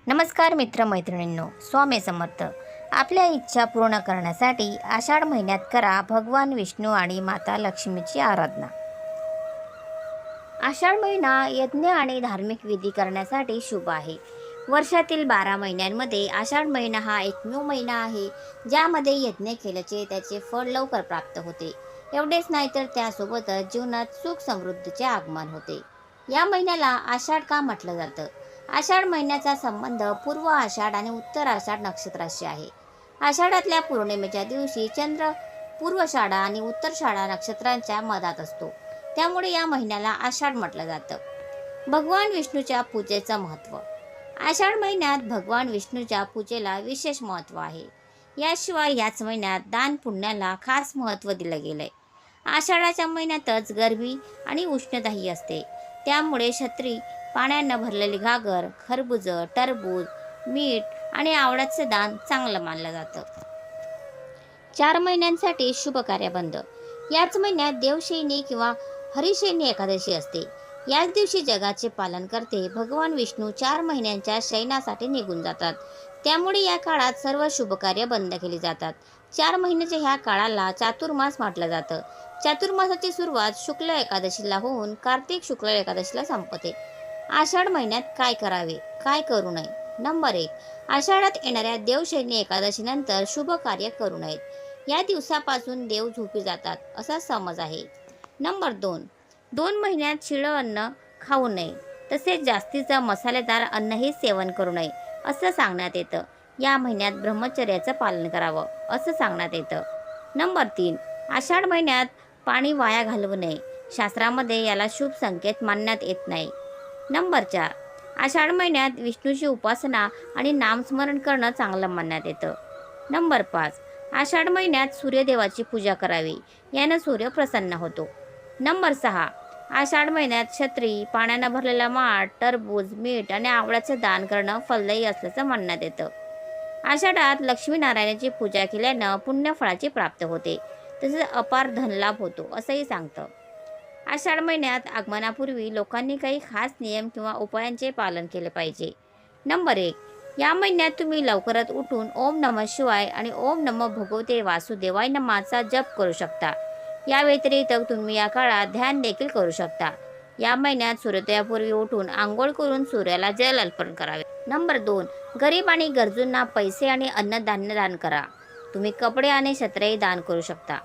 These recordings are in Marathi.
नमस्कार मित्रमैत्रिणींनो, स्वामी समर्थ. आपल्या इच्छा पूर्ण करण्यासाठी आषाढ महिन्यात करा भगवान विष्णू आणि माता लक्ष्मीची आराधना. आषाढ महिना यज्ञ आणि धार्मिक विधी करण्यासाठी शुभ आहे. वर्षातील 12 महिन्यांमध्ये आषाढ महिना हा एकमेव महिना आहे ज्यामध्ये यज्ञ केल्याचे त्याचे फळ लवकर प्राप्त होते. एवढेच नाही तर त्यासोबतच जीवनात सुख समृद्धीचे आगमन होते. या महिन्याला आषाढ का म्हटलं जातं? आषाढ महिन्याचा संबंध पूर्व आषाढ आणि उत्तर आषाढ नक्षत्राशी आहे. आषाढातल्या पौर्णिमेच्या दिवशी चंद्र पूर्वषाढा आणि उत्तरषाढा नक्षत्रांच्या मधात असतो. त्यामुळे या महिन्याला आषाढ म्हटलं जातं. भगवान विष्णूच्या पूजेचं महत्त्व. आषाढ महिन्यात भगवान विष्णूच्या पूजेला विशेष महत्त्व आहे. याशिवाय याच महिन्यात दान पुण्याला खास महत्त्व दिलं गेलंय. आषाढाच्या महिन्यातच गरमी आणि उष्णताही असते. त्यामुळे छत्री, पाण्यानं भरलेली घागर, खरबूज, टरबूज, मीठ आणि आवळ्याचे दान चांगलं मानलं जातं. 4 महिन्यांसाठी शुभ कार्य बंद. याच महिन्यात देवशयनी किंवा हरिशयनी एकादशी असते. याच दिवशी जगाचे पालन करते भगवान विष्णू 4 महिन्यांच्या शयनासाठी निघून जातात. त्यामुळे या काळात सर्व शुभ कार्य बंद केली जातात. 4 महिन्याच्या ह्या काळाला चातुर्मास म्हटलं जातं. चातुर्मासाची सुरुवात शुक्ल एकादशीला होऊन कार्तिक शुक्ल एकादशीला संपते. आषाढ महिन्यात काय करावे, काय करू नये? नंबर 1. आषाढात येणाऱ्या देवशयनी एकादशीनंतर शुभ कार्य करू नयेत. या दिवसापासून देव झोपी जातात असा समज आहे. नंबर 2. 2 महिन्यात शिळं अन्न खाऊ नये. तसेच जास्तीचं मसालेदार अन्नही सेवन करू नये असं सांगण्यात येतं. या महिन्यात ब्रह्मचर्याचं पालन करावं असं सांगण्यात येतं. नंबर 3. आषाढ महिन्यात पाणी वाया घालवू नये. शास्त्रामध्ये याला शुभ संकेत मानण्यात येत नाही. नंबर 4. आषाढ महिन्यात विष्णूची उपासना आणि नामस्मरण करणं चांगलं मानण्यात येतं. नंबर 5. आषाढ महिन्यात सूर्यदेवाची पूजा करावी. यानं सूर्य प्रसन्न होतो. नंबर 6. आषाढ महिन्यात छत्री, पाण्यानं भरलेला माठ, टरबूज, मीठ आणि आवळ्याचे दान करणं फलदायी असल्याचं मानण्यात येतं. आषाढात लक्ष्मीनारायणाची पूजा केल्यानं पुण्यफळाची प्राप्ती होते. तसेच अपार धनलाभ होतो असंही सांगतं. आषाढ महिन्यात आगमनापूर्वी लोकांनी काही खास नियम किंवा उपायांचे पालन केले पाहिजे. नंबर 1. या महिन्यात तुम्ही लवकरात उठून ओम नमः शिवाय आणि ओम नमो भगवते वासुदेवाय नमःचा जप करू शकता. या व्यतिरिक्त तुम्ही या काळात ध्यान देखील करू शकता. या महिन्यात सूर्योदयापूर्वी उठून आंघोळ करून सूर्याला जल अर्पण करावे. नंबर 2. गरीब आणि गरजूंना पैसे आणि अन्नधान्य दान करा. तुम्ही कपडे आणि छत्र्याही दान करू शकता.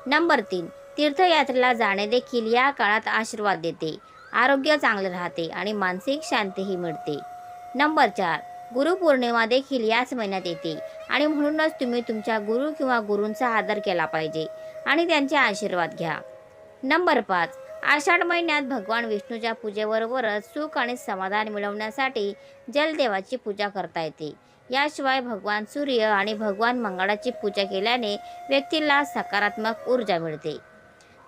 नंबर 3. तीर्थयात्रेला जाणे देखील या काळात आशीर्वाद देते. आरोग्य चांगले राहते आणि मानसिक शांतीही मिळते. नंबर 4. गुरुपौर्णिमा देखील याच महिन्यात येते आणि म्हणूनच तुम्ही तुमच्या गुरु किंवा गुरूंचा आदर केला पाहिजे आणि त्यांचे आशीर्वाद घ्या. नंबर 5. आषाढ महिन्यात भगवान विष्णूच्या पूजेबरोबरच सुख आणि समाधान मिळवण्यासाठी जलदेवाची पूजा करता येते. याशिवाय भगवान सूर्य आणि भगवान मंगळाची पूजा केल्याने व्यक्तीला सकारात्मक ऊर्जा मिळते.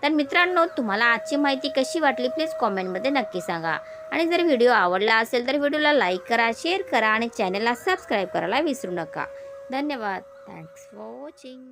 तर मित्रांनो, तुम्हाला आजची माहिती कशी वाटली प्लीज कॉमेंटमध्ये नक्की सांगा. आणि जर व्हिडिओ आवडला असेल तर व्हिडिओला लाईक करा, शेअर करा आणि चॅनलला सबस्क्राईब करायला विसरू नका. धन्यवाद. Thanks for watching.